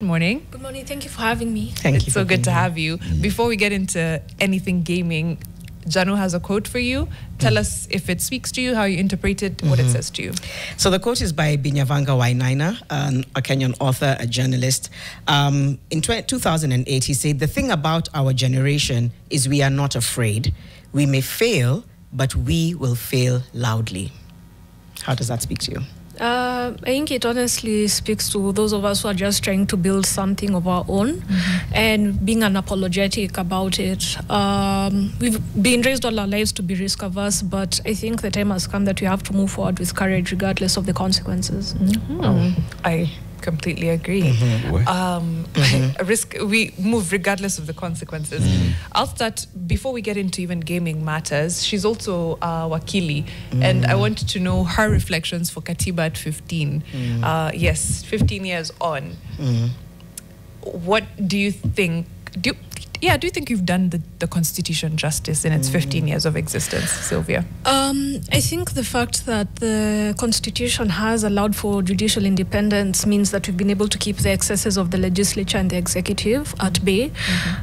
Good morning. Good morning. Thank you for having me. Thank you. It's so good to have you. Before we get into anything gaming, Janu has a quote for you. Tell us if it speaks to you, how you interpret it, what it says to you. So the quote is by Binyavanga Wainaina, a Kenyan author, a journalist. In 2008, he said, "The thing about our generation is we are not afraid. We may fail, but we will fail loudly." How does that speak to you? I think it honestly speaks to those of us who are just trying to build something of our own and being unapologetic about it. We've been raised all our lives to be risk averse, but I think the time has come that we have to move forward with courage regardless of the consequences. I completely agree. We move regardless of the consequences. I'll start, before we get into even gaming matters, she's also Wakili, and I want to know her reflections for Katiba at 15. Yes, 15 years on. What do you think? Do you think you've done the Constitution justice in its 15 years of existence, Sylvia? I think the fact that the Constitution has allowed for judicial independence means that we've been able to keep the excesses of the legislature and the executive at bay.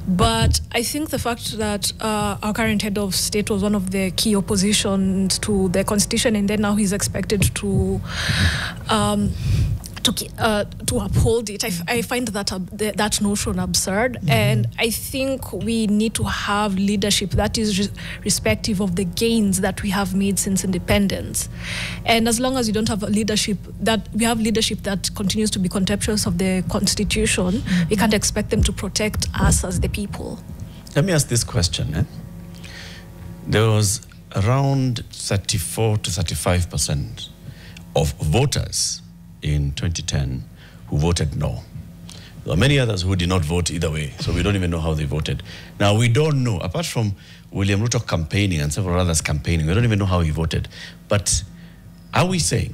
But I think the fact that our current head of state was one of the key oppositions to the Constitution, and then now he's expected to uphold it. I find that notion absurd, and I think we need to have leadership that is respective of the gains that we have made since independence. And as long as we don't have leadership that continues to be contemptuous of the Constitution, we can't expect them to protect us as the people. Let me ask this question. There was around 34 to 35% of voters in 2010 who voted no. There are many others who did not vote either way, so we don't even know how they voted. Now, we don't know, apart from William Ruto campaigning and several others campaigning, we don't even know how he voted. But are we saying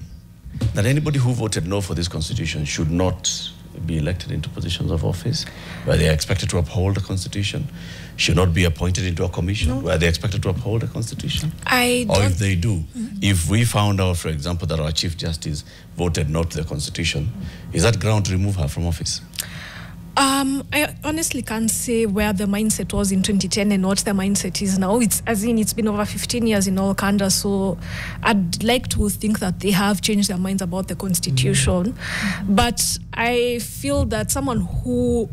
that anybody who voted no for this Constitution should not be elected into positions of office, where they are expected to uphold the Constitution, should not be appointed into a commission, where they are expected to uphold the Constitution? Or if they do, if we found out, for example, that our Chief Justice voted no to the Constitution, is that ground to remove her from office? I honestly can't say where the mindset was in 2010 and what the mindset is now. It's been over 15 years in all candor, so I'd like to think that they have changed their minds about the Constitution. But I feel that someone who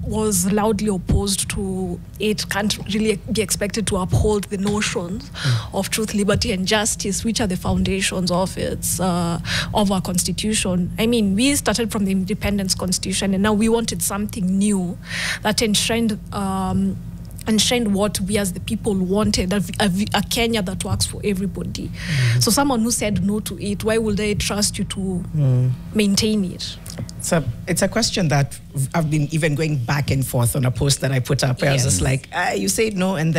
was loudly opposed to it can't really be expected to uphold the notions of truth, liberty, and justice, which are the foundations of of our Constitution. I mean, we started from the Independence Constitution, and now we wanted something new that enshrined what we as the people wanted, a Kenya that works for everybody. So someone who said no to it, why would I trust you to maintain it? So it's a question that I've been even going back and forth on a post that I put up. Where I was just like, you said no, and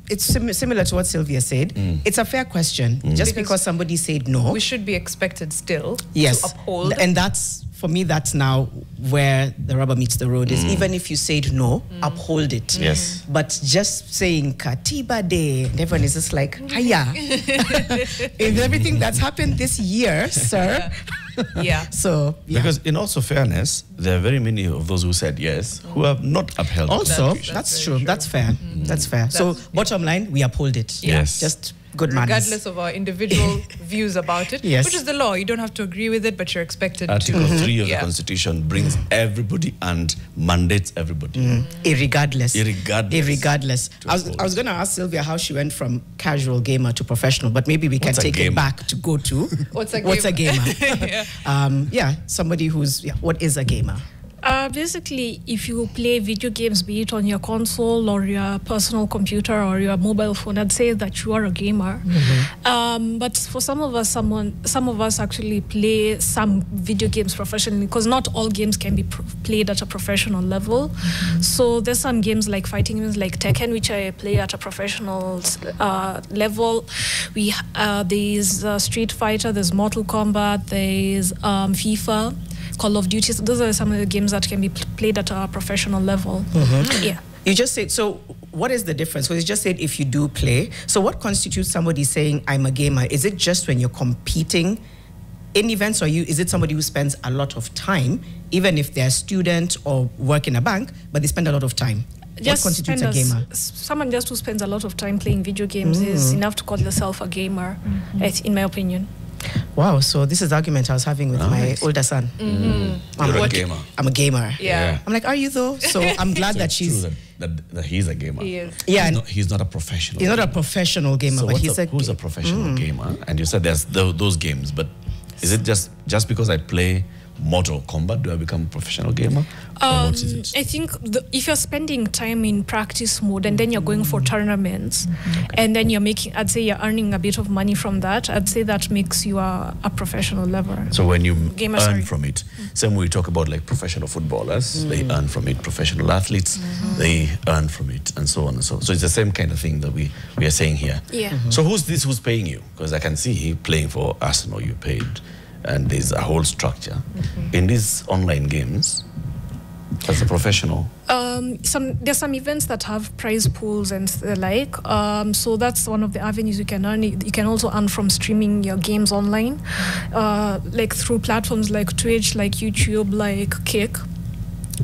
it's similar to what Sylvia said. It's a fair question. Just because somebody said no, we should be expected still to uphold. And that's, for me, that's now where the rubber meets the road. Is even if you said no, uphold it. Yes. But just saying Katiba Day, and everyone is just like, hiya. If everything that's happened this year, sir. So, because in also fairness, there are very many of those who said yes who have not upheld. Also, that's true. That's fair. That's fair. So, bottom line, we uphold it. Yes. Just good manners. Regardless of our individual views about it, which is the law. You don't have to agree with it, but you're expected Article to. 3 of the Constitution brings everybody and mandates everybody. Irregardless. I was going to ask Sylvia how she went from casual gamer to professional, but maybe we can take it back to go to what's a gamer? Somebody who's what is a gamer? Basically, if you play video games, be it on your console or your personal computer or your mobile phone, I'd say that you are a gamer. But for some of us actually play some video games professionally, because not all games can be played at a professional level. So there's some games like fighting games like Tekken, which I play at a professional level. There's Street Fighter, there's Mortal Kombat, there's FIFA, Call of Duty. So those are some of the games that can be played at a professional level. You just said, so what is the difference? Because you just said if you do play. So what constitutes somebody saying I'm a gamer? Is it just when you're competing in events, is it somebody who spends a lot of time, even if they're a student or work in a bank, but they spend a lot of time? What constitutes a gamer? Someone just who spends a lot of time playing video games is enough to call yourself a gamer, in my opinion. Wow, so this is the argument I was having with my older son. You're a gamer. I'm a gamer. Yeah. I'm like, are you though? So I'm glad that she's... True that he's a gamer. He is. Yeah. He's not a professional. He's not a professional gamer, So but he's who's a professional gamer? And you said there's those games, but is it just because I play Mortal Kombat, do I become a professional gamer? Or what is it? I think if you're spending time in practice mode and then you're going for tournaments and then I'd say you're earning a bit of money from that, I'd say that makes you a professional level. So when you earn from it, same way we talk about like professional footballers, they earn from it, professional athletes, they earn from it, and so on and so on. So it's the same kind of thing that we are saying here. Yeah. So who's paying you? Because I can see playing for Arsenal, you paid. And there's a whole structure. In these online games, as a professional? There's some events that have prize pools and the like. So that's one of the avenues you can earn. You can also earn from streaming your games online, like through platforms like Twitch, like YouTube, like Kick,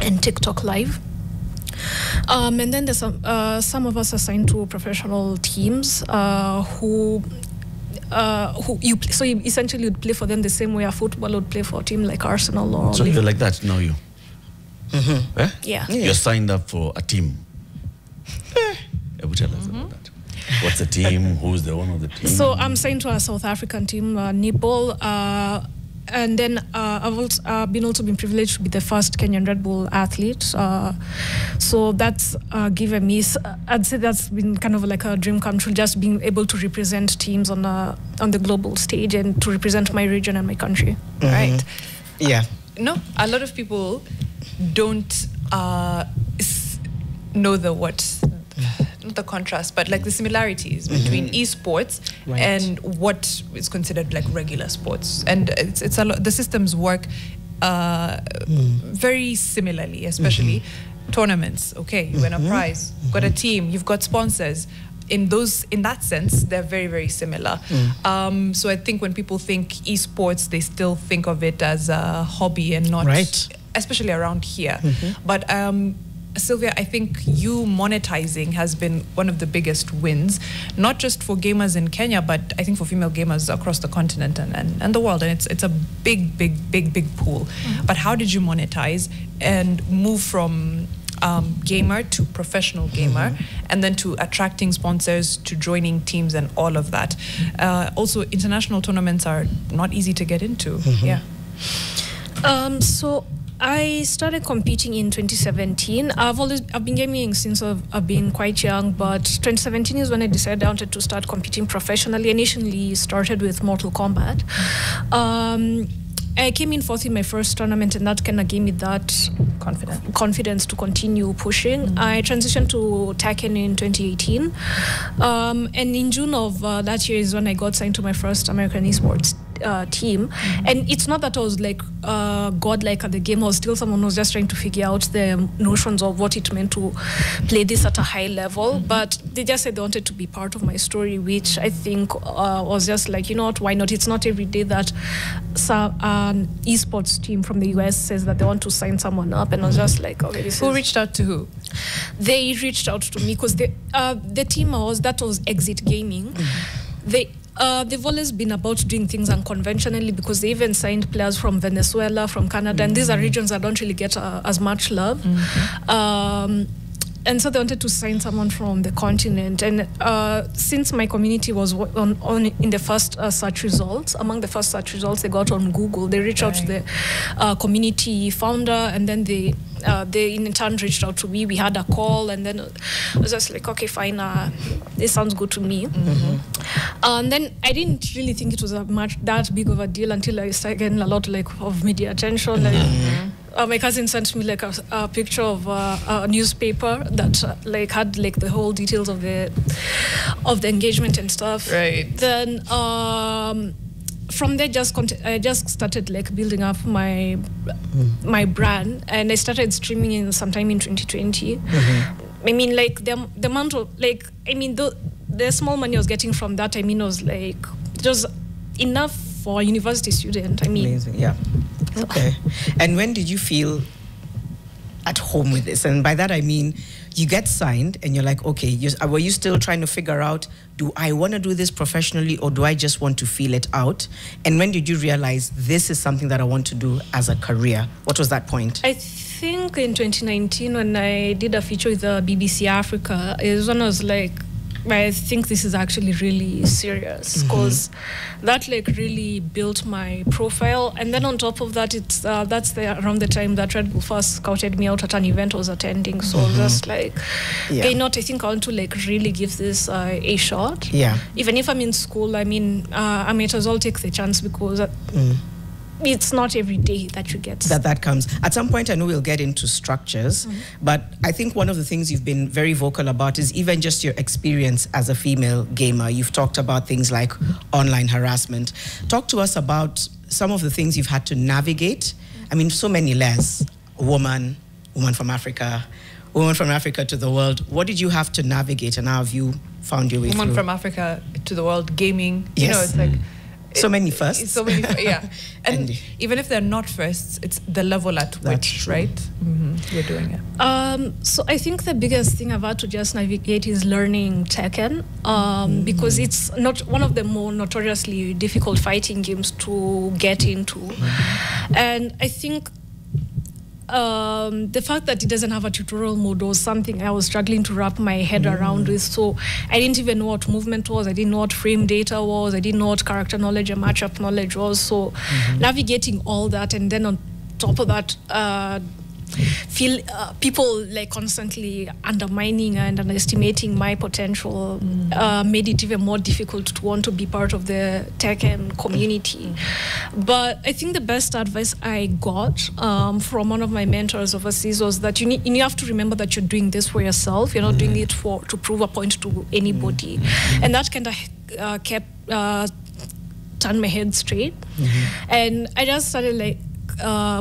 and TikTok Live. And then there's some of us assigned to professional teams who you play, so you essentially would play for them the same way a football would play for a team like Arsenal or so you're like that now you Eh? Yeah. You're signed up for a team. Tell us about that. What's the team? Who's the owner of the team? So I'm signed to a South African team, Nipol, and then I've also been privileged to be the first Kenyan Red Bull athlete. So that's given me, I'd say that's been kind of like a dream come true, just being able to represent teams on the global stage and to represent my region and my country. Right. Yeah. No, a lot of people don't know not the contrast, but like the similarities between esports and what is considered like regular sports. And it's a lot, the systems work very similarly, especially tournaments. Okay, you win a prize, got a team, you've got sponsors. In that sense, they're very, very similar. So I think when people think esports, they still think of it as a hobby and not, especially around here. But Sylvia, I think you monetizing has been one of the biggest wins, not just for gamers in Kenya, but I think for female gamers across the continent and the world. And it's a big, big, big, big pool. But how did you monetize and move from gamer to professional gamer, and then to attracting sponsors, to joining teams and all of that? Also, international tournaments are not easy to get into. So I started competing in 2017. I've been gaming since I've been quite young, but 2017 is when I decided I wanted to start competing professionally. I initially started with Mortal Kombat. I came in fourth in my first tournament, and that kind of gave me that confidence to continue pushing. I transitioned to Tekken in 2018. And in June of that year is when I got signed to my first American esports team. And it's not that I was like godlike at the game. I was still someone who was just trying to figure out the notions of what it meant to play this at a high level. But they just said they wanted to be part of my story, which I think was just like, you know what, why not? It's not every day that an esports team from the US says that they want to sign someone up. And I was just like, okay, Who reached out to who? They reached out to me because the team that was Exit Gaming. They've always been about doing things unconventionally, because they even signed players from Venezuela, from Canada, and these are regions that don't really get as much love. And so they wanted to sign someone from the continent. And since my community was on in the first search results, among the first search results they got on Google, they reached out to the community founder, and then they in turn reached out to me. We had a call, and then I was just like, okay, fine, this sounds good to me. And then I didn't really think it was that big of a deal until I started getting a lot of media attention. My cousin sent me a picture of a newspaper that had the whole details of the engagement and stuff. Right. Then from there, I just started building up my brand, and I started streaming sometime in 2020. I mean, the amount of the small money I was getting from that, I mean, was just enough for a university student. I mean, amazing. Yeah. Okay. And when did you feel at home with this? And by that I mean, you get signed and you're like, okay, were you still trying to figure out, do I want to do this professionally or do I just want to feel it out? And when did you realize this is something that I want to do as a career? What was that point? I think in 2019 when I did a feature with the BBC Africa, it was when I was like, I think this is actually really serious, because that like really built my profile. And then on top of that, it's that's around the time that Red Bull first scouted me out at an event I was attending. So just like, I think I want to like really give this a shot. Yeah. Even if I'm in school, I mean, I might as well take the chance, because it's not every day that you get that comes. At some point, I know we'll get into structures, but I think one of the things you've been very vocal about is even just your experience as a female gamer. You've talked about things like online harassment. Talk to us about some of the things you've had to navigate. I mean, so many layers. Woman from Africa to the world. What did you have to navigate, and how have you found your way through? Woman from Africa to the world, gaming. You know, it's like so many firsts. So many, yeah. And even if they're not firsts, it's the level at which, right? You're doing it. So I think the biggest thing I've had to just navigate is learning Tekken, because it's not one of the more notoriously difficult fighting games to get into. And I think the fact that it doesn't have a tutorial mode was something I was struggling to wrap my head around with. So I didn't even know what movement was. I didn't know what frame data was. I didn't know what character knowledge and matchup knowledge was. So navigating all that, and then on top of that, feel people like constantly undermining and underestimating my potential made it even more difficult to want to be part of the Tekken community. But I think the best advice I got from one of my mentors overseas was that you have to remember that you're doing this for yourself. You're not doing it to prove a point to anybody. And that kind of kept turned my head straight. And I just started like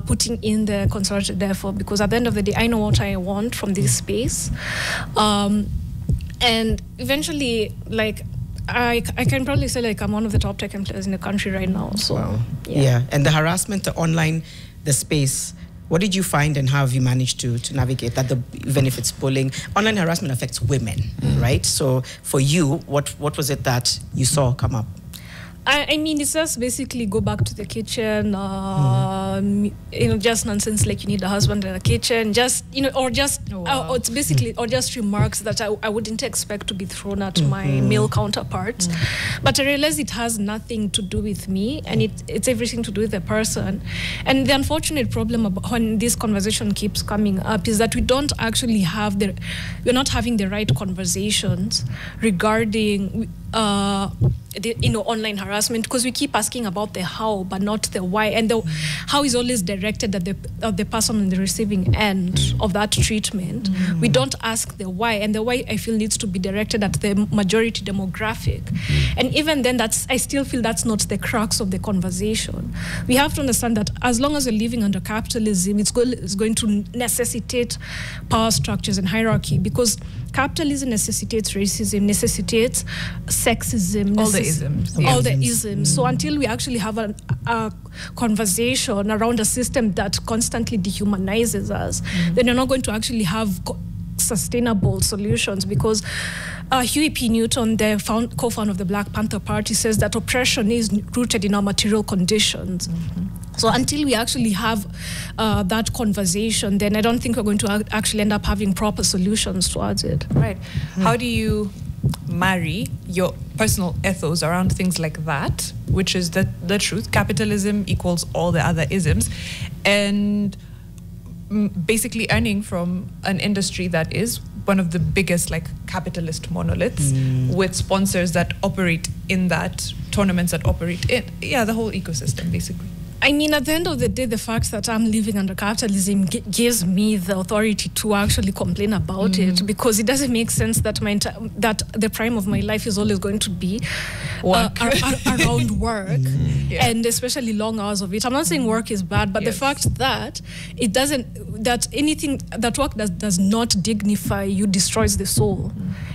putting in the concerted effort, because at the end of the day, I know what I want from this space. And eventually, like, I can probably say like I'm one of the top Tekken players in the country right now. So yeah. And the harassment, the online, the space, what did you find, and how have you managed to navigate that? Even if it's bullying, online harassment affects women, right? So for you, what was it that you saw come up? I mean, it's just basically go back to the kitchen, just nonsense like you need a husband in a kitchen, just, or just, or it's basically, or just remarks that I wouldn't expect to be thrown at my male counterparts. But I realize it has nothing to do with me, and it's everything to do with the person. And the unfortunate problem when this conversation keeps coming up is that we don't actually have we're not having the right conversations regarding online harassment, because we keep asking about the how but not the why, and the how is always directed at the person on the receiving end of that treatment. We don't ask the why, and the why I feel needs to be directed at the majority demographic. And even then, I still feel that's not the crux of the conversation. We have to understand that as long as we're living under capitalism, it's going to necessitate power structures and hierarchy, because capitalism necessitates racism, necessitates sexism, all the isms. All the isms. So until we actually have a conversation around a system that constantly dehumanizes us, then you're not going to actually have sustainable solutions, because Huey P. Newton, the co-founder of the Black Panther Party, says that oppression is rooted in our material conditions. So until we actually have that conversation, then I don't think we're going to actually end up having proper solutions towards it. Right. How do you marry your personal ethos around things like that, which is the truth? Capitalism equals all the other isms, and basically earning from an industry that is one of the biggest like capitalist monoliths, with sponsors that operate in that, tournaments that operate in, the whole ecosystem basically. I mean, at the end of the day, the fact that I'm living under capitalism gives me the authority to actually complain about it, because it doesn't make sense that that the prime of my life is always going to be around work, and especially long hours of it. I'm not saying work is bad, but the fact that that work does not dignify you destroys the soul.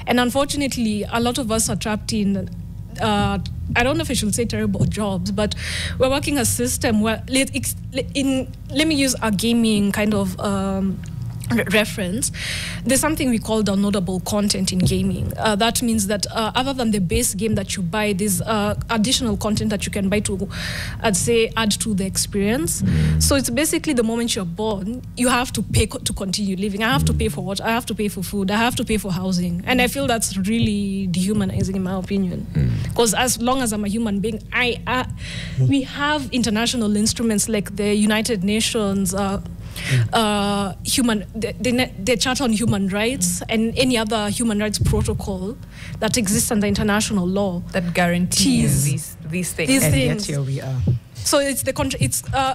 And unfortunately, a lot of us are trapped in I don't know if I should say terrible jobs, but we're working a system where let me use a gaming kind of reference. There's something we call downloadable content in gaming. That means that other than the base game that you buy, there's additional content that you can buy to, I'd say, add to the experience. So it's basically the moment you're born, you have to pay to continue living. I have to pay for what? I have to pay for food. I have to pay for housing. And I feel that's really dehumanizing in my opinion. Because as long as I'm a human being, we have international instruments like the United Nations, the Charter on Human Rights and any other human rights protocol that exists under international law that guarantees these things. And yet here we are. So it's I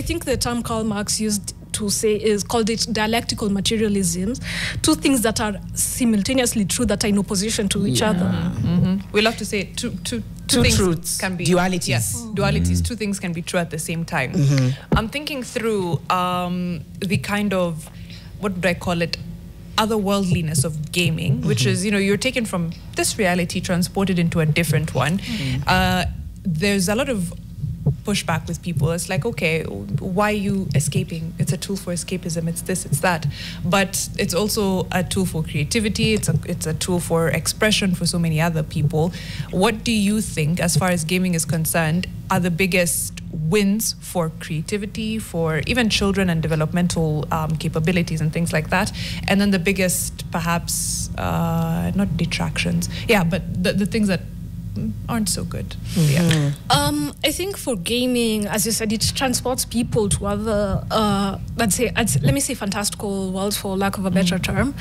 think the term Karl Marx used to say is called it dialectical materialisms, two things that are simultaneously true that are in opposition to each other. We love to say two Two things truths, can be dualities. Yes, dualities. Two things can be true at the same time. I'm thinking through the kind of, what would I call it, otherworldliness of gaming, which is, you're taken from this reality, transported into a different one. There's a lot of pushback with people. It's like, okay, why are you escaping? It's a tool for escapism. It's this, it's that. But it's also a tool for creativity. It's a tool for expression for so many other people. What do you think, as far as gaming is concerned, are the biggest wins for creativity, for even children and developmental capabilities and things like that? And then the biggest, perhaps, not detractions. Yeah, but the things that aren't so good. I think for gaming, as you said, it transports people to other, let me say fantastical worlds, for lack of a better term.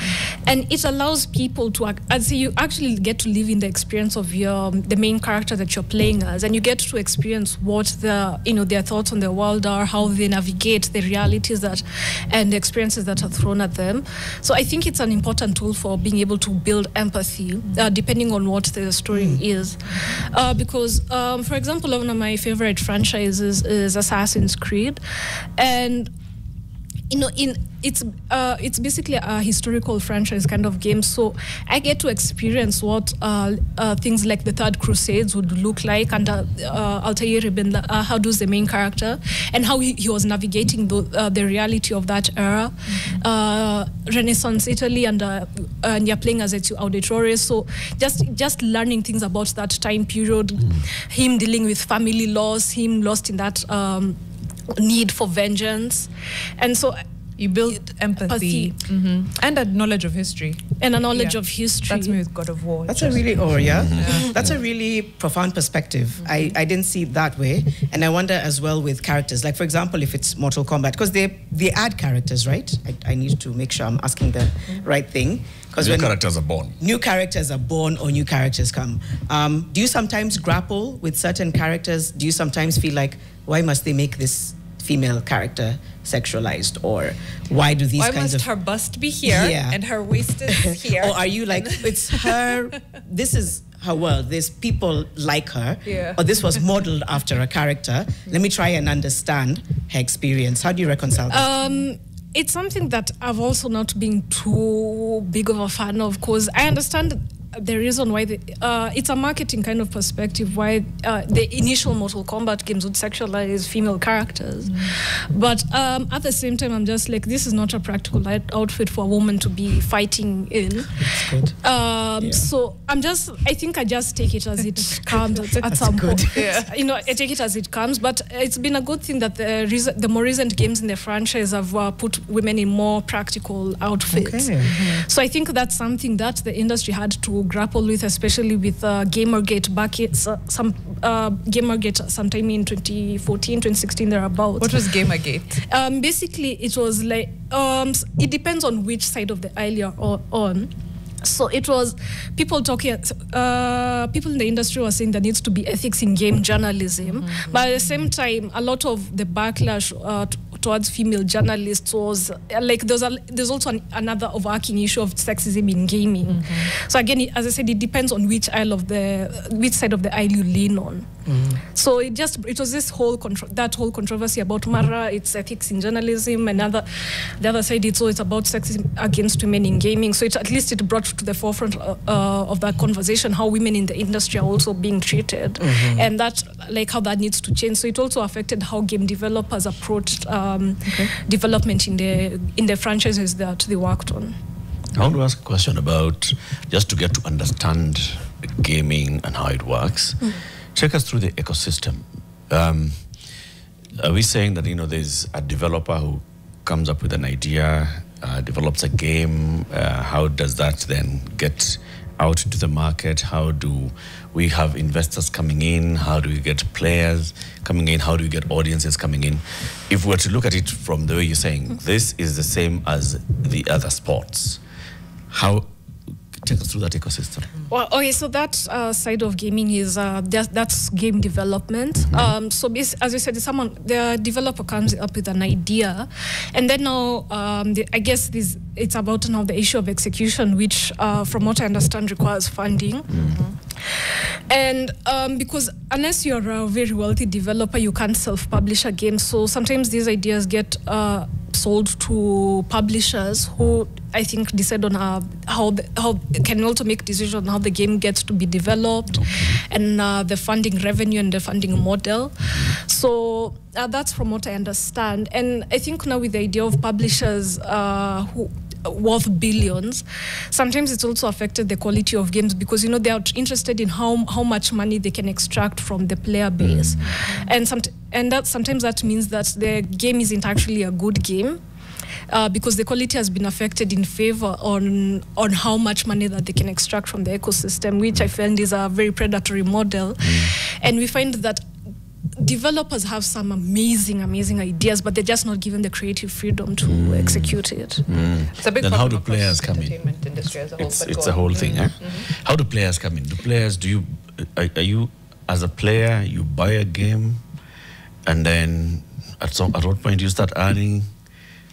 And it allows people to, I'd say, you actually get to live in the experience of the main character that you're playing as, and you get to experience what their thoughts on the world are, how they navigate the realities and the experiences that are thrown at them. So I think it's an important tool for being able to build empathy, depending on what the story is. Because, for example, one of my favorite franchises is Assassin's Creed, and it's basically a historical franchise kind of game. So I get to experience what things like the Third Crusades would look like under Altair ibn Hawdou's the main character, and how he was navigating the reality of that era. Renaissance Italy, and you're playing as Ezio Auditore. So just learning things about that time period, him dealing with family loss, him lost in that need for vengeance, and so you build empathy. And a knowledge of history. And a knowledge of history. That's me with God of War. That's a really, that's a really profound perspective. I didn't see it that way. And I wonder as well with characters, like for example, if it's Mortal Kombat, because they add characters, right? I need to make sure I'm asking the right thing. Because new characters are born. New characters are born or new characters come. Do you sometimes grapple with certain characters? Do you sometimes feel like, why must they make this female character sexualized, or why do these kinds of... Why must her bust be here and her waist is here? Or are you like, it's her, this is her world, there's people like her, or this was modeled after a character. Let me try and understand her experience. How do you reconcile that? It's something that I've also not been too big of a fan of, because I understand the reason why it's a marketing kind of perspective why the initial Mortal Kombat games would sexualize female characters, but at the same time I'm just like, this is not a practical outfit for a woman to be fighting in. That's good. So I think I just take it as it comes at some point. I take it as it comes, but it's been a good thing that the more recent games in the franchise have put women in more practical outfits. So I think that's something that the industry had to grapple with, especially with Gamergate Gamergate sometime in 2014, 2016 thereabouts. What was Gamergate? Basically, it was like, it depends on which side of the aisle you're on. So it was people in the industry were saying there needs to be ethics in game journalism, but at the same time, a lot of the backlash towards female journalists was like there's also another overarching issue of sexism in gaming. So again, as I said, it depends on which side of the aisle you lean on. So it was this whole controversy about Mara, its ethics in journalism, and the other side it's about sexism against women in gaming. So at least it brought to the forefront of that conversation how women in the industry are also being treated, and that how that needs to change. So it also affected how game developers approached development in the franchises that they worked on. I want to ask a question about, just to get to understand gaming and how it works. Take us through the ecosystem. Are we saying that there's a developer who comes up with an idea, develops a game? How does that then get out into the market? How do we have investors coming in? How do we get players coming in? How do we get audiences coming in? If we were to look at it from the way you're saying, this is the same as the other sports. How? Take us through that ecosystem. Well, okay, so that side of gaming is that's game development. So as you said, the developer comes up with an idea, and then now I guess it's about now the issue of execution, which from what I understand requires funding. And because unless you're a very wealthy developer, you can't self-publish a game. So sometimes these ideas get sold to publishers who I think decide on how can also make decisions on how the game gets to be developed, and the funding revenue and the funding model. So that's from what I understand. And I think now with the idea of publishers who worth billions, sometimes it's also affected the quality of games, because they are interested in how much money they can extract from the player base, and sometimes that means that the game isn't actually a good game, because the quality has been affected in favor on how much money that they can extract from the ecosystem, which I find is a very predatory model. And we find that developers have some amazing ideas, but they're just not given the creative freedom to execute it. It's a big then how do problem players across come in? entertainment industry as a whole. It's a whole thing. How do players come in? Are you as a player, you buy a game, and then at what point do you start earning?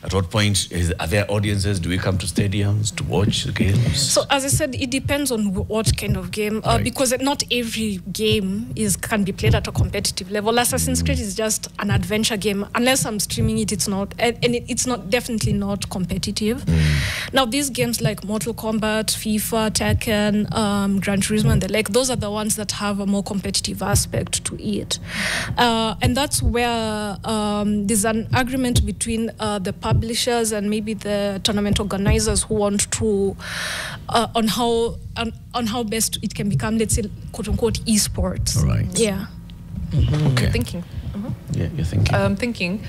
At what point are there audiences? Do we come to stadiums to watch the games? So as I said, it depends on what kind of game, because not every game can be played at a competitive level. Assassin's Creed is just an adventure game. Unless I'm streaming it, it's not, and it's not definitely not competitive. Now these games like Mortal Kombat, FIFA, Tekken, Gran Turismo, and the like, those are the ones that have a more competitive aspect to it, and that's where there's an agreement between the publishers and maybe the tournament organizers who want to on how best it can become, let's say, quote unquote, esports. All right. Yeah. Okay. Thinking. Yeah, you're thinking. Thinking.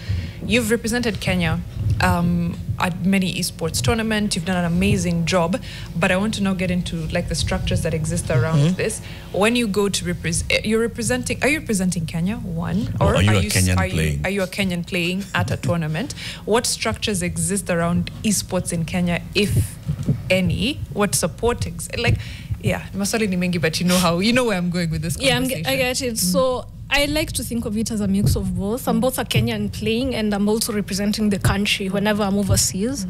You've represented Kenya at many esports tournaments. You've done an amazing job, but I want to now get into the structures that exist around this. When you go to represent, are you representing Kenya? One, or are you a Kenyan playing? Are you a Kenyan playing at a tournament? What structures exist around esports in Kenya, if any? What support maswali ni mengi, but you know where I'm going with this conversation. Yeah, I get it. So I like to think of it as a mix of both. I'm both a Kenyan playing, and I'm also representing the country whenever I'm overseas.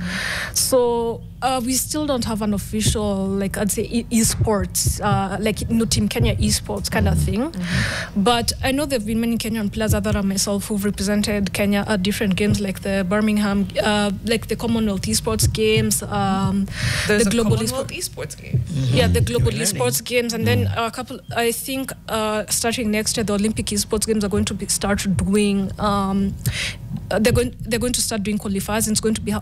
So we still don't have an official, I'd say, esports, Team Kenya esports kind of thing. But I know there have been many Kenyan players other than myself who've represented Kenya at different games, like the Birmingham, the Commonwealth esports games, There's the Global Commonwealth esports game. Yeah, the Global esports games, and then a couple. I think starting next year, the Olympic esports games are going to start doing. They're going to start doing qualifiers, and it's going to be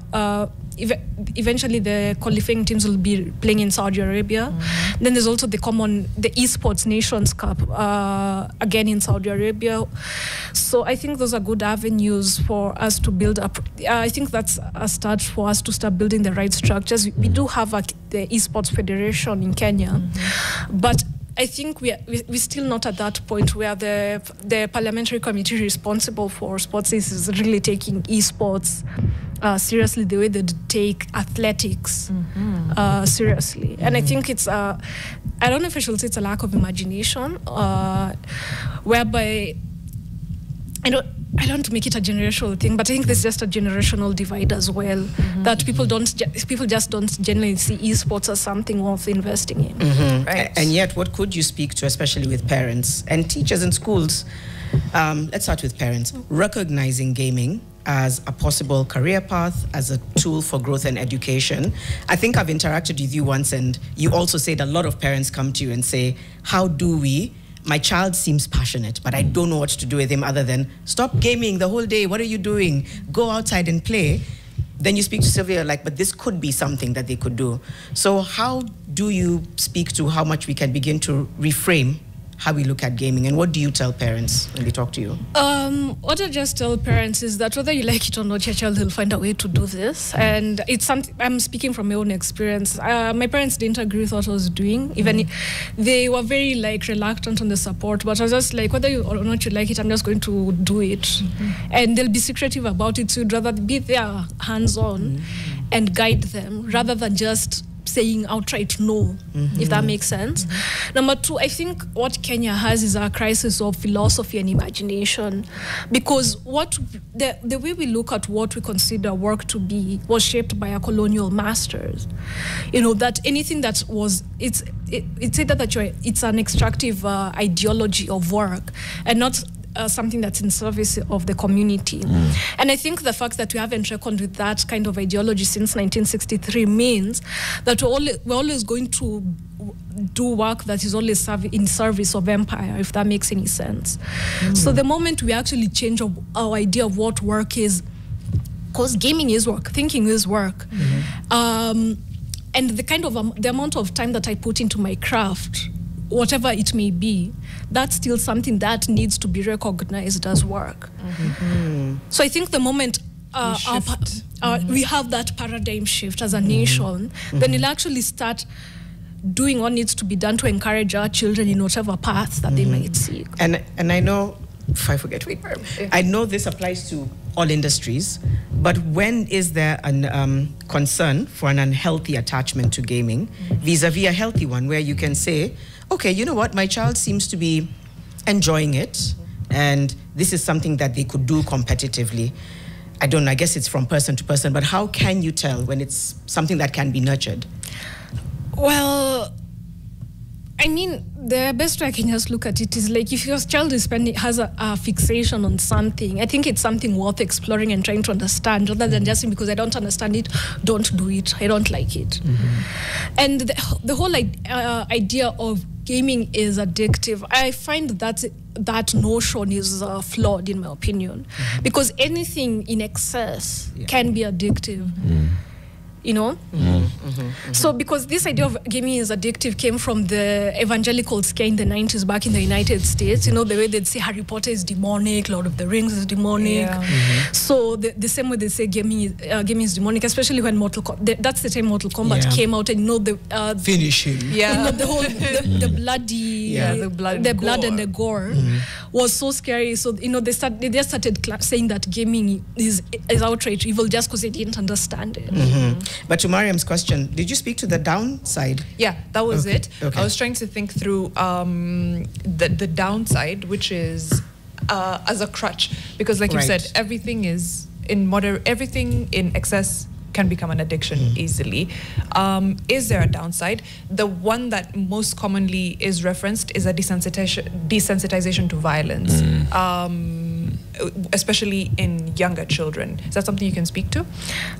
eventually the qualifying teams will be playing in Saudi Arabia. Then there's also the esports Nations Cup again in Saudi Arabia. So I think those are good avenues for us to build up. I think that's a start for us to start building the right structures. We do have the esports federation in Kenya, but I think we're still not at that point where the parliamentary committee responsible for sports is really taking esports seriously the way they take athletics seriously. And I think it's I don't know if I should say it's a lack of imagination, whereby I don't want to make it a generational thing, but I think there's just a generational divide as well, that people just don't generally see esports as something worth investing in. Right. And yet, what could you speak to, especially with parents and teachers in schools? Let's start with parents. Recognizing gaming as a possible career path, as a tool for growth and education. I think I've interacted with you once, and you also said a lot of parents come to you and say, how do we? My child seems passionate, but I don't know what to do with him other than stop gaming the whole day. What are you doing? Go outside and play. Then you speak to Sylvia, like, but this could be something that they could do. So how do you speak to how much we can begin to reframe how we look at gaming, and what do you tell parents when they talk to you? What I just tell parents is that whether you like it or not, your child will find a way to do this. And it's something, I'm speaking from my own experience. My parents didn't agree with what I was doing. Even they were very reluctant on the support, but I was just like, whether you or not you like it, I'm just going to do it. And they'll be secretive about it. So you'd rather be there hands-on and guide them rather than just saying outright no, if that makes sense. Number two, I think what Kenya has is a crisis of philosophy and imagination, because the way we look at what we consider work to be was shaped by our colonial masters. You know, that anything that was, it's either that it's an extractive ideology of work and not something that's in service of the community. And I think the fact that we haven't reckoned with that kind of ideology since 1963 means that we're always going to do work that is always in service of empire, if that makes any sense. So the moment we actually change our idea of what work is, because gaming is work, thinking is work, and the kind of the amount of time that I put into my craft, whatever it may be, that's still something that needs to be recognized as work. So I think the moment we have that paradigm shift as a nation, then we'll actually start doing what needs to be done to encourage our children in whatever path that they might seek. And I know, if I forget, I know this applies to all industries, but when is there an concern for an unhealthy attachment to gaming vis-a-vis a healthy one, where you can say, okay, you know what, my child seems to be enjoying it, and this is something that they could do competitively. I don't know, I guess it's from person to person, but how can you tell when it's something that can be nurtured? Well, I mean, the best way I can just look at it is like, if your child has a fixation on something, I think it's something worth exploring and trying to understand, rather than just saying, because I don't understand it, don't do it, I don't like it. And the whole idea of gaming is addictive, I find that notion is flawed, in my opinion, because anything in excess can be addictive. You know? So because this idea of gaming is addictive came from the evangelical scare in the 90s back in the United States. You know, the way they'd say Harry Potter is demonic, Lord of the Rings is demonic. So the same way they say gaming is demonic, especially when that's the time Mortal Kombat came out, and you know, the finish him. You know, the whole the bloody the blood and the gore was so scary. So you know, they just started saying that gaming is outright evil just because they didn't understand it. But to Mariam's question, did you speak to the downside? Yeah, that was it. Okay. I was trying to think through the downside, which is as a crutch, because like you said, everything is everything in excess can become an addiction easily. Is there a downside? The one that most commonly is referenced is a desensitization to violence, especially in younger children. Is that something you can speak to?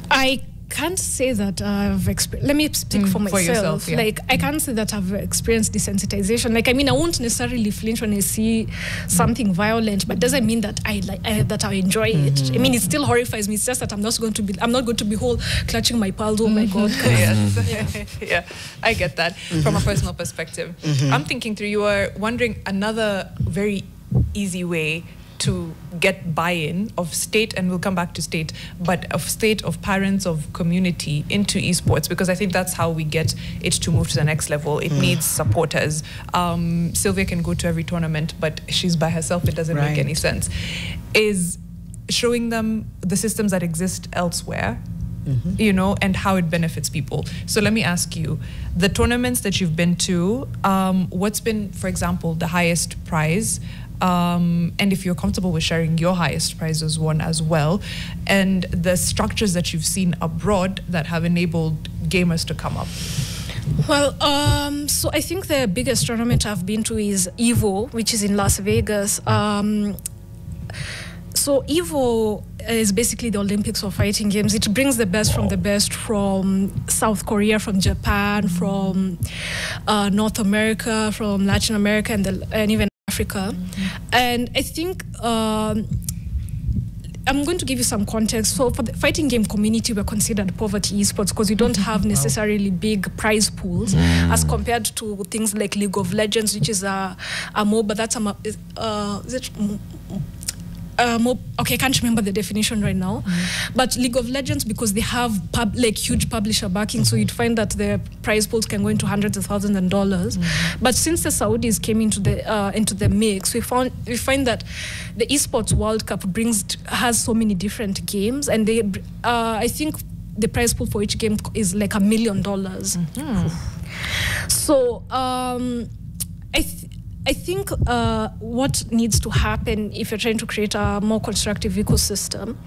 I can't say that I've experienced. Let me speak for myself. For yourself, yeah. Like, I can't say that I've experienced desensitization. Like, I mean, I won't necessarily flinch when I see something violent, but doesn't mean that I enjoy it. I mean, it still horrifies me. It's just that I'm not going to be whole clutching my pearls. Oh my God. Yeah, I get that from a personal perspective. I'm thinking through. You were wondering another very easy way to get buy-in of state, and we'll come back to state, but of state, of parents, of community into esports, because I think that's how we get it to move to the next level. It needs supporters. Sylvia can go to every tournament, but she's by herself. It doesn't make any sense. Is showing them the systems that exist elsewhere, you know, and how it benefits people. So let me ask you, the tournaments that you've been to, what's been, for example, the highest prize and if you're comfortable with sharing your highest prizes won as well, and the structures that you've seen abroad that have enabled gamers to come up. Well, so I think the biggest tournament I've been to is EVO, which is in Las Vegas. So EVO is basically the Olympics of fighting games. It brings the best from the best from South Korea, from Japan, from North America, from Latin America, and even Africa. And I think I'm going to give you some context. So for the fighting game community, we're considered poverty esports because we don't have necessarily big prize pools as compared to things like League of Legends, which is a MOBA. That's is it okay, I can't remember the definition right now. But League of Legends, because they have huge publisher backing, so you'd find that the prize pools can go into hundreds of thousands of dollars. But since the Saudis came into the mix, we find that the Esports World Cup has so many different games, and I think the prize pool for each game is like $1 million. So I think what needs to happen if you're trying to create a more constructive ecosystem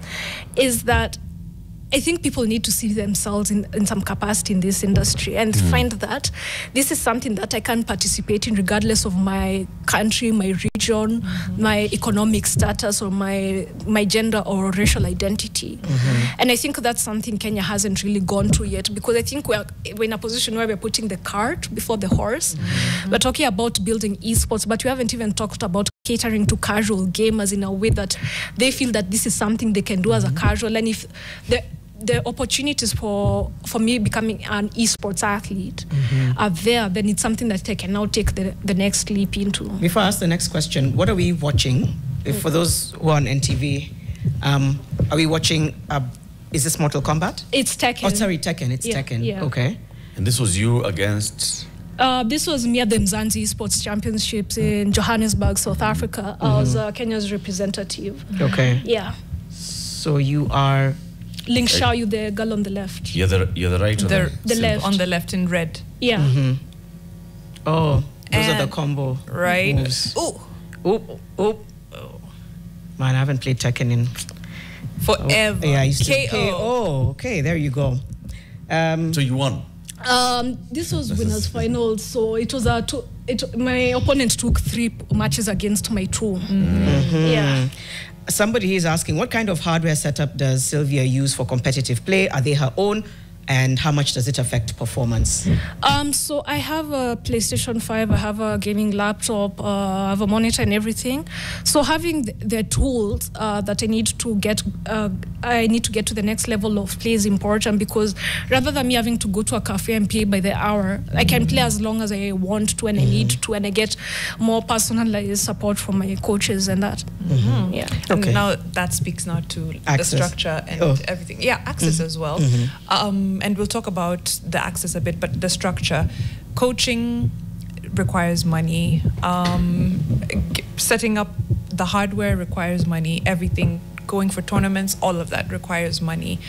is that I think people need to see themselves in some capacity in this industry and find that this is something that I can participate in regardless of my country, my region, my economic status, or my gender or racial identity. And I think that's something Kenya hasn't really gone to yet, because I think we're in a position where we're putting the cart before the horse. We're talking about building esports, but we haven't even talked about catering to casual gamers in a way that they feel that this is something they can do as a casual. And if the opportunities for me becoming an esports athlete are there, then it's something that I can now take the next leap into. Before I ask the next question, what are we watching? For those who are on NTV, are we watching, is this Mortal Kombat? It's Tekken. Oh, sorry, Tekken. It's Tekken. Yeah. Okay. And this was you against? This was me at the Mzansi Esports Championships in Johannesburg, South Africa. I was Kenya's representative. Okay. Yeah. So you are... Ling Xiao, you the girl on the left. You're the right or the left. On the left in red. Yeah. Oh, those are the combo right moves. Oh. Man, I haven't played Tekken in forever. Yeah, I used to KO. Okay, there you go. So you won? This was winners finals, so it was my opponent took 3 matches against my 2. Yeah. Somebody is asking, what kind of hardware setup does Sylvia use for competitive play? Are they her own? And how much does it affect performance? So I have a PlayStation 5, I have a gaming laptop, I have a monitor and everything. So having the tools that I need to get to the next level of play is important, because rather than me having to go to a cafe and play by the hour, I can play as long as I want to and I need to, and I get more personalized support from my coaches and that. Yeah. Okay. And now that speaks now to access. The structure and everything. Yeah, access as well. And we'll talk about the access a bit, but the structure. Coaching requires money. Setting up the hardware requires money. Everything, going for tournaments, all of that requires money.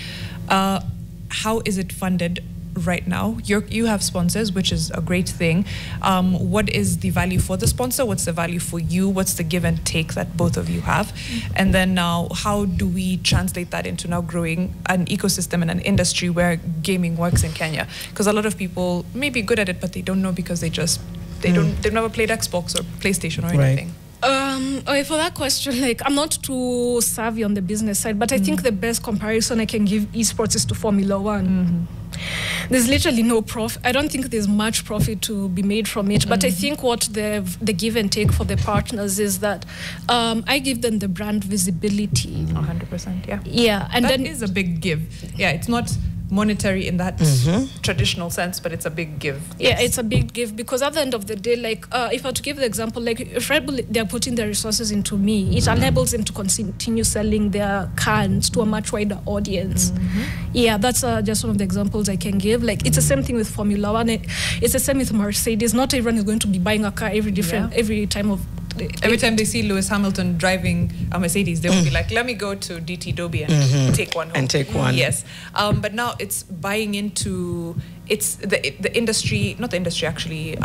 How is it funded right now? You have sponsors, which is a great thing. What is the value for the sponsor? What's the value for you? What's the give and take that both of you have? And then now, how do we translate that into now growing an ecosystem and an industry where gaming works in Kenya? Because a lot of people may be good at it, but they don't know because they've never played Xbox or PlayStation or anything. For that question, I'm not too savvy on the business side, but I think the best comparison I can give esports is to Formula 1. There's literally no profit. I don't think there's much profit to be made from it, but I think what the give and take for the partners is that I give them the brand visibility. 100%, yeah. Yeah, and that then is a big give. Yeah, it's not monetary in that traditional sense, but it's a big give. Yeah, it's a big give, because at the end of the day, if I were to give the example, if Red Bull, they're putting their resources into me, it enables them to continue selling their cans to a much wider audience. Yeah, that's just one of the examples I can give. It's the same thing with Formula 1. It's the same with Mercedes. Not everyone is going to be buying a car every time of Every time they see Lewis Hamilton driving a Mercedes, they will be like, let me go to DT Dobie and take one home. And take one. Yes. But now it's buying into, it's the industry, not the industry actually,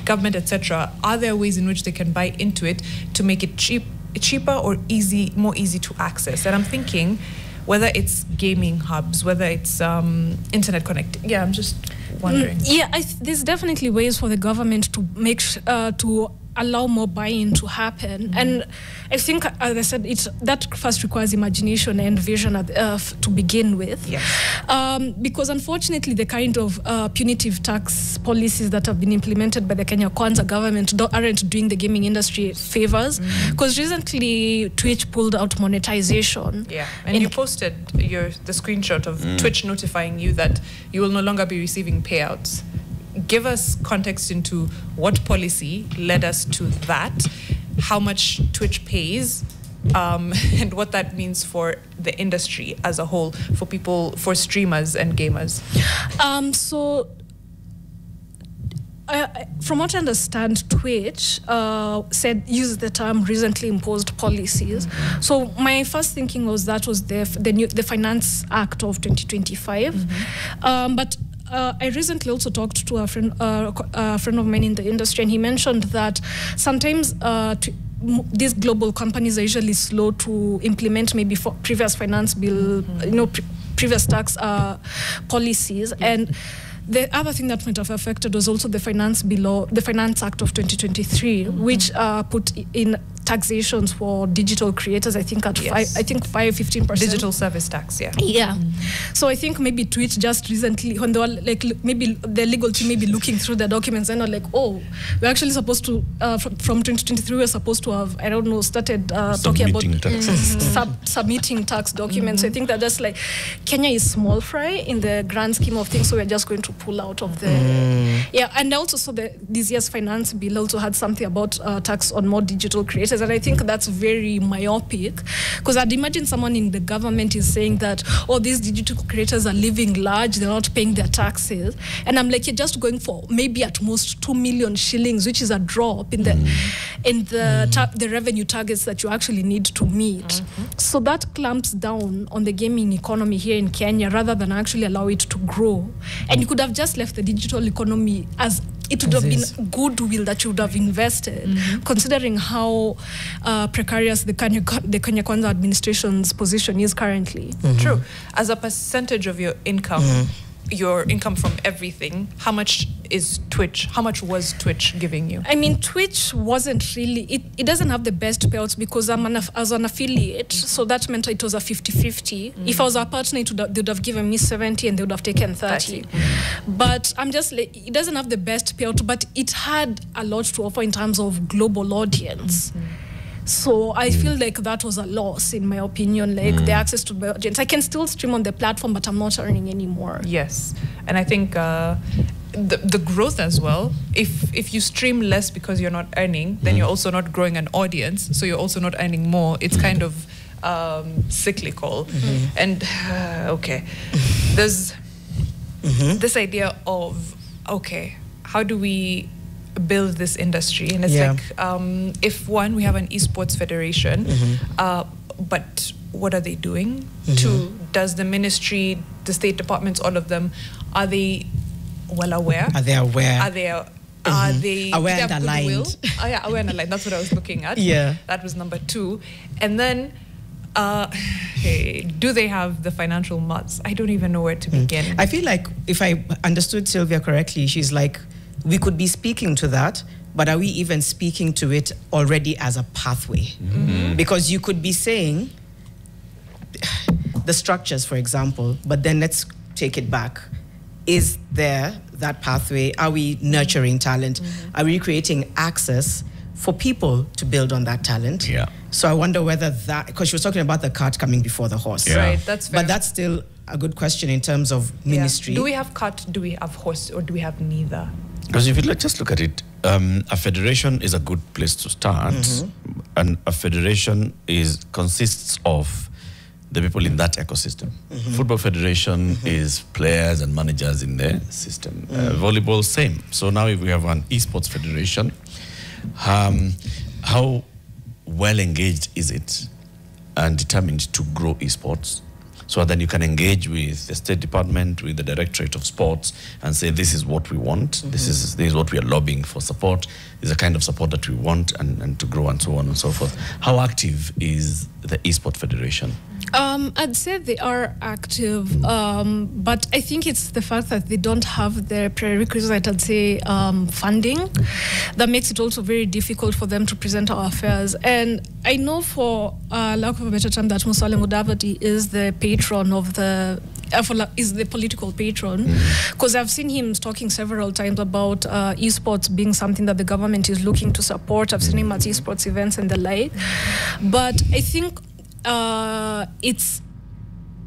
government, etc. Are there ways in which they can buy into it to make it cheaper or more easy to access? And I'm thinking whether it's gaming hubs, whether it's internet connect. Yeah, I'm just wondering. There's definitely ways for the government to make to allow more buy-in to happen. And I think, as I said, that first requires imagination and vision to begin with. Yes. Because unfortunately, the kind of punitive tax policies that have been implemented by the Kenya Kwanza government aren't doing the gaming industry favors. Because recently, Twitch pulled out monetization. Yeah, and you posted the screenshot of Twitch notifying you that you will no longer be receiving payouts. Give us context into what policy led us to that, how much Twitch pays, and what that means for the industry as a whole, for people, for streamers and gamers. From what I understand, Twitch used the term recently imposed policies. So my first thinking was that was the Finance Act of 2025, but I recently also talked to a friend of mine in the industry, and he mentioned that sometimes these global companies are usually slow to implement maybe previous finance bill, previous tax policies, and the other thing that might have affected was also the Finance Act of 2023, which put in taxations for digital creators, I think at 15%. Digital service tax, yeah. Yeah. So I think maybe Twitch just recently, when they were like, maybe the legal team may be looking through the documents and are like, oh, we're actually supposed to, from 2023, we're supposed to have, I don't know, started talking about submitting tax documents. So I think that just like, Kenya is small fry in the grand scheme of things, so we're just going to pull out of the, and I also saw this year's finance bill also had something about tax on more digital creators. And I think that's very myopic, because I'd imagine someone in the government is saying that, oh, these digital creators are living large, they're not paying their taxes. And I'm like, you're just going for maybe at most 2 million shillings, which is a drop in the revenue targets that you actually need to meet. So that clamps down on the gaming economy here in Kenya rather than actually allow it to grow. And you could have just left the digital economy as it would have been goodwill that you would have invested, considering how precarious the Kenya Kwanza administration's position is currently. True. As a percentage of your income from everything, how much is Twitch? How much was Twitch giving you? I mean, Twitch wasn't really, it doesn't have the best payouts because I'm as an affiliate, so that meant it was a 50-50. If I was a partner, they would have given me 70 and they would have taken 30. But I'm just like, it doesn't have the best payout, but it had a lot to offer in terms of global audience. So I feel like that was a loss, in my opinion, like the access to the audience. I can still stream on the platform, but I'm not earning anymore. Yes. And I think the growth as well, if you stream less because you're not earning, then you're also not growing an audience, so you're also not earning more. It's kind of cyclical. And, there's this idea of, how do we build this industry? And it's like, if one, we have an esports federation, but what are they doing? Two, does the ministry, the state departments, all of them, are they well aware? Are they aware? Are they aware and aligned? Aware and aligned. That's what I was looking at. That was number 2. And then, do they have the financial mutts? I don't even know where to begin. I feel like, if I understood Sylvia correctly, she's like, we could be speaking to that, but are we even speaking to it already as a pathway? Because you could be saying the structures, for example, but then let's take it back. Is there that pathway? Are we nurturing talent? Are we creating access for people to build on that talent? So I wonder whether that, because she was talking about the cart coming before the horse. Right, that's fair. But that's still a good question in terms of ministry. Do we have cart, do we have horse, or do we have neither? Because if you just look at it, a federation is a good place to start, and a federation consists of the people in that ecosystem. Football federation is players and managers in the system. Volleyball, same. So now if we have an esports federation, how well engaged is it and determined to grow esports? So then you can engage with the State Department, with the Directorate of Sports, and say, this is what we want, this is what we are lobbying for support, this is the kind of support that we want, and to grow, and so on and so forth. How active is the Esport Federation? I'd say they are active, but I think it's the fact that they don't have the prerequisite, I'd say, funding, that makes it also very difficult for them to present our affairs. And I know, for lack of a better term, that Musalia Mudavadi is the patron of the is the political patron, because I've seen him talking several times about esports being something that the government is looking to support. I've seen him at esports events and the like. But I think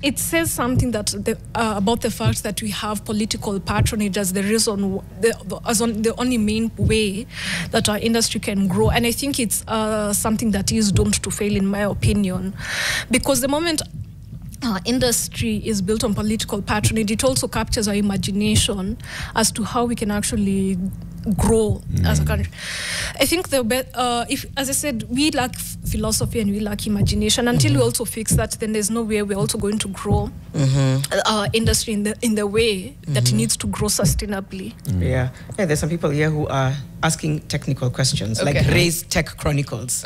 it says something that about the fact that we have political patronage as the reason, the only main way that our industry can grow. And I think it's something that is doomed to fail, in my opinion, because the moment industry is built on political patronage, it also captures our imagination as to how we can actually grow as a country. I think if, as I said, we lack philosophy and we lack imagination. Until we also fix that, then there's no way we're also going to grow our industry in the way that it needs to grow sustainably. Yeah, there's some people here who are asking technical questions, like Raise Tech Chronicles.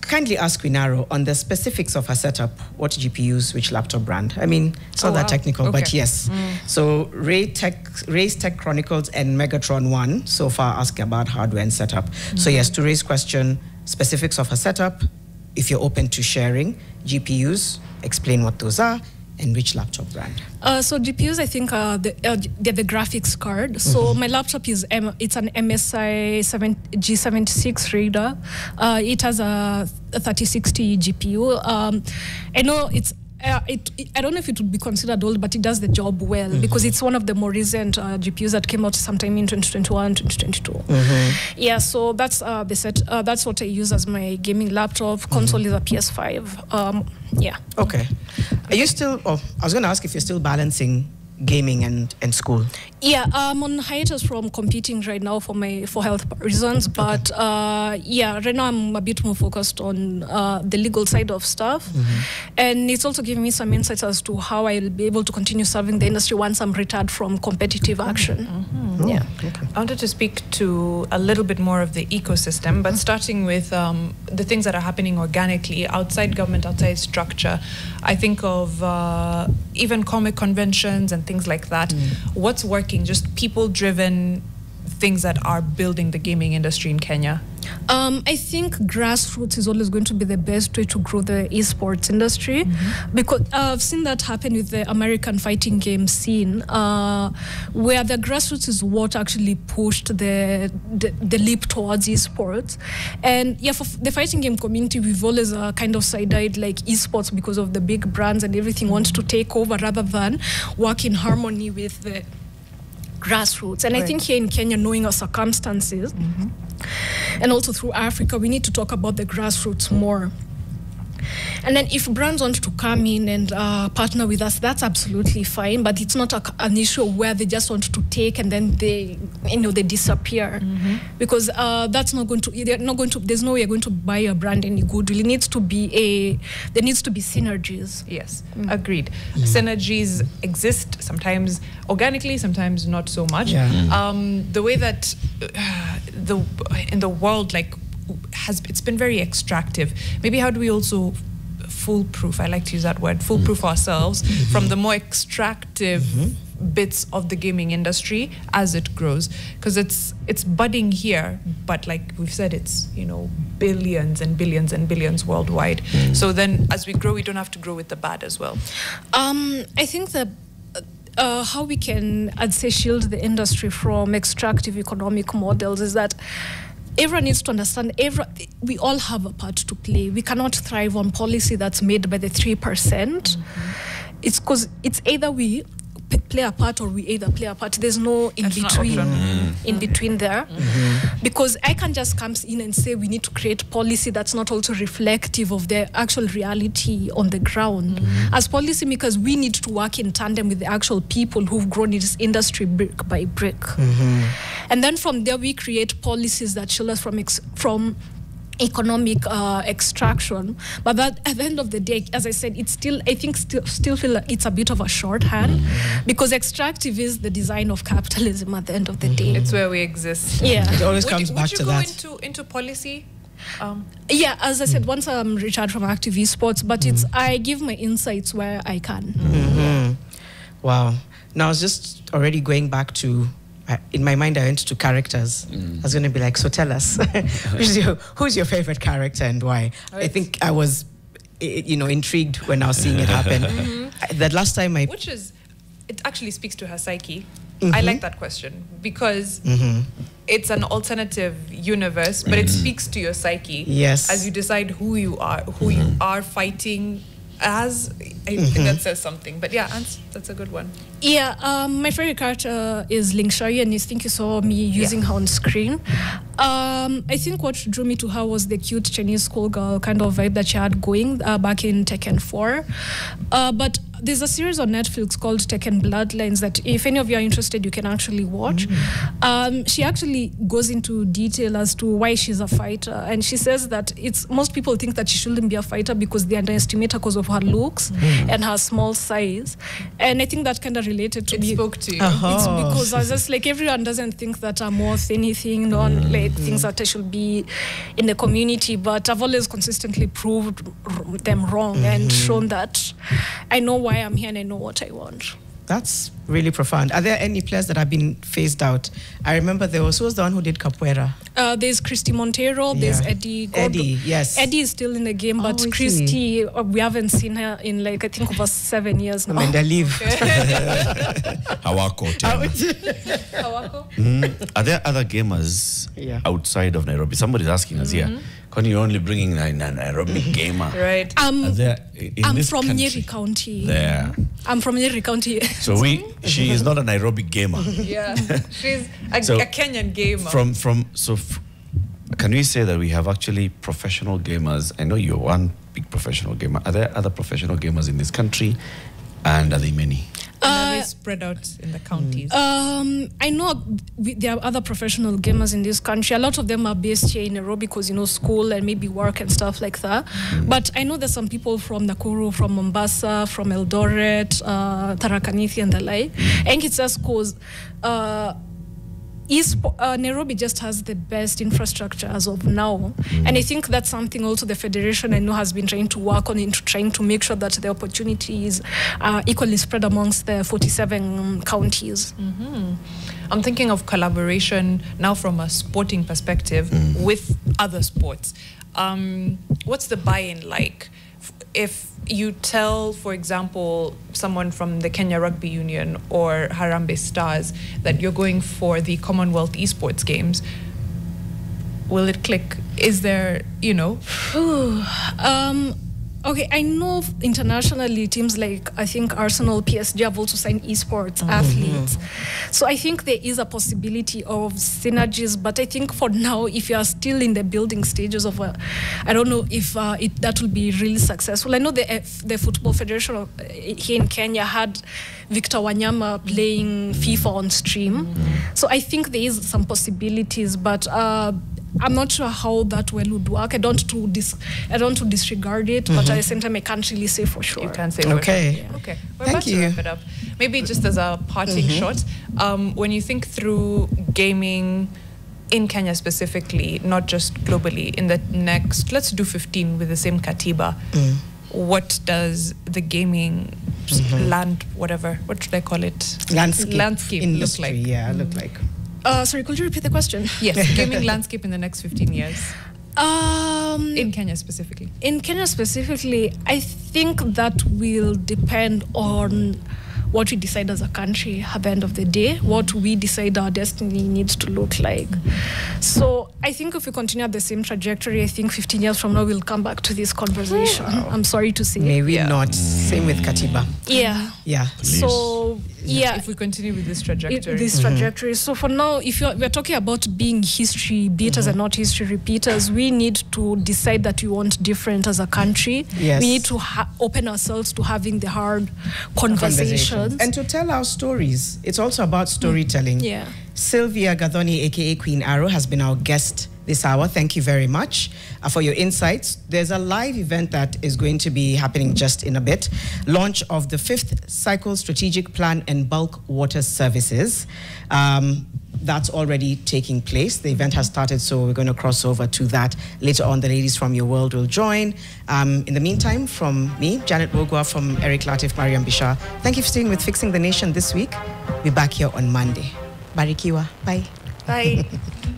Kindly ask Winaro on the specifics of her setup, what GPUs, which laptop brand. I mean, it's not that technical, but yes. So Raise Tech Chronicles and Megatron 1 so far asking about hardware and setup. So yes, to raise question, specifics of her setup, if you're open to sharing, GPUs, explain what those are, and which laptop brand? So GPUs, I think they're the graphics card. So my laptop it's an MSI G76 Raider. It has a 3060 GPU. I know it's I don't know if it would be considered old, but it does the job well because it's one of the more recent GPUs that came out sometime in 2021, 2022. Yeah, so that's the set. That's what I use as my gaming laptop. Console is a PS5. Yeah. Okay. Are you still? Oh, I was going to ask if you're still balancing gaming and school. Yeah, I'm on hiatus from competing right now for health reasons, but yeah, right now I'm a bit more focused on the legal side of stuff, and it's also giving me some insights as to how I'll be able to continue serving the industry once I'm retired from competitive action. Yeah. Okay. I wanted to speak to a little bit more of the ecosystem, but starting with the things that are happening organically outside government, outside structure. I think of even comic conventions and things like that. What's working? Just people-driven things that are building the gaming industry in Kenya? I think grassroots is always going to be the best way to grow the esports industry, because I've seen that happen with the American fighting game scene, where the grassroots is what actually pushed the leap towards esports. And yeah, for the fighting game community, we've always kind of side-eyed like esports because of the big brands and everything wants to take over rather than work in harmony with the grassroots. And I think here in Kenya, knowing our circumstances, and also through Africa, we need to talk about the grassroots more. And then if brands want to come in and partner with us, that's absolutely fine, but it's not an issue where they just want to take and then they disappear, because that's not going to, there's no way you're going to buy a brand any goodwill. It needs to be there needs to be synergies. Yes, agreed. Synergies exist, sometimes organically, sometimes not so much. The way that in the world, like, it's been very extractive. Maybe how do we also foolproof, I like to use that word, foolproof ourselves from the more extractive bits of the gaming industry as it grows? Because it's budding here, but like we've said, it's billions and billions and billions worldwide. So then as we grow, we don't have to grow with the bad as well. I think that how we can, I'd say, shield the industry from extractive economic models is that everyone needs to understand we all have a part to play. We cannot thrive on policy that's made by the 3%. It's because it's either we play a part or we either play a part. There's no in between there. Because I can't just come in and say we need to create policy that's not also reflective of the actual reality on the ground. As policymakers, we need to work in tandem with the actual people who've grown this industry brick by brick. And then from there, we create policies that shield us from economic extraction, but that at the end of the day, as I said, it's still, I think, still feel like it's a bit of a shorthand, because extractive is the design of capitalism at the end of the day. It's where we exist. Yeah. It always comes back to that. Would you go into policy? Yeah, as I said, once I'm retired from active esports, but it's, I give my insights where I can. Wow. Now I was just already going back to, in my mind I went to characters. I was going to be like, so tell us, who's your favorite character and why? Right. I think I was, intrigued when I was seeing it happen. That last time Which is, it actually speaks to her psyche. I like that question because it's an alternative universe, but it speaks to your psyche. Yes. As you decide who you are fighting as. I think that says something. But yeah, that's a good one. Yeah, my favorite character is Ling Shai, and I think you saw me using her on screen. I think what drew me to her was the cute Chinese schoolgirl kind of vibe that she had going back in Tekken 4. But there's a series on Netflix called Tekken Bloodlines that if any of you are interested, you can actually watch. She actually goes into detail as to why she's a fighter. And she says that most people think that she shouldn't be a fighter because they underestimate her because of her looks and her small size. And I think that kind of related to me. It spoke to you. It's because I was just like, everyone doesn't think that I'm worth anything, like things that I should be in the community. But I've always consistently proved them wrong and shown that I know why I'm here and I know what I want. That's really profound. Are there any players that have been phased out? I remember who was the one who did capoeira? There's Christy Montero, there's Eddie. Eddie, yes. Eddie is still in the game, but Christy, we haven't seen her in I think over 7 years now. When they leave. Hawako. Are there other gamers outside of Nairobi? Somebody's asking us here. Can you only bringing a Nairobi gamer? Right. I'm this from country? Nyeri County. There. I'm from Nyeri County. So she is not a Nairobi gamer. Yeah, she's a Kenyan gamer. Can we say that we have actually professional gamers? I know you're one big professional gamer. Are there other professional gamers in this country, and are they many? Are they spread out in the counties? I know there are other professional gamers in this country. A lot of them are based here in Nairobi because, school and maybe work and stuff like that. But I know there's some people from Nakuru, from Mombasa, from Eldoret, Tharaka Nithi and the like. I think it's just because Nairobi just has the best infrastructure as of now. And I think that's something also the Federation I know has been trying to work on, into trying to make sure that the opportunities are equally spread amongst the 47 counties. I'm thinking of collaboration now from a sporting perspective with other sports. What's the buy-in like? If you tell, for example, someone from the Kenya Rugby Union or Harambee Stars that you're going for the Commonwealth Esports Games, will it click? Is there, Okay, I know internationally teams like, I think Arsenal, PSG have also signed esports athletes. So I think there is a possibility of synergies, but I think for now, if you are still in the building stages of I don't know if that will be really successful. I know the Football Federation here in Kenya had Victor Wanyama playing FIFA on stream. So I think there is some possibilities, but I'm not sure how that well would work. I don't want to disregard it, but at the same time, I can't really say for sure. You can't say for sure. Yeah. Okay. We're about to wrap it up. Maybe just as a parting shot, when you think through gaming in Kenya specifically, not just globally, in the next, let's do 15 with the same Katiba, what does the gaming what should I call it? Landscape look like? Yeah, look like. Sorry, could you repeat the question? Yes, gaming landscape in the next 15 years. In Kenya specifically. In Kenya specifically, I think that will depend on what we decide as a country at the end of the day, what we decide our destiny needs to look like. So I think if we continue at the same trajectory, I think 15 years from now, we'll come back to this conversation. I'm sorry to say. Maybe not. Same with Katiba. Yeah. So, if we continue with this trajectory. So for now, if we're talking about being history beaters and not history repeaters, we need to decide that we want different as a country. Yes. We need to open ourselves to having the hard conversations. And to tell our stories. It's also about storytelling. Yeah. Sylvia Gathoni, aka Queen Arrow, has been our guest this hour. Thank you very much for your insights. There's a live event that is going to be happening just in a bit. Launch of the 5th Cycle Strategic Plan and Bulk Water Services. That's already taking place. The event has started, so we're going to cross over to that. Later on, the ladies from your world will join. In the meantime, from me, Janet Wogwa, from Eric Latif, Mariam Bishar, thank you for staying with Fixing the Nation this week. We'll be back here on Monday. Barikiwa. Bye. Bye.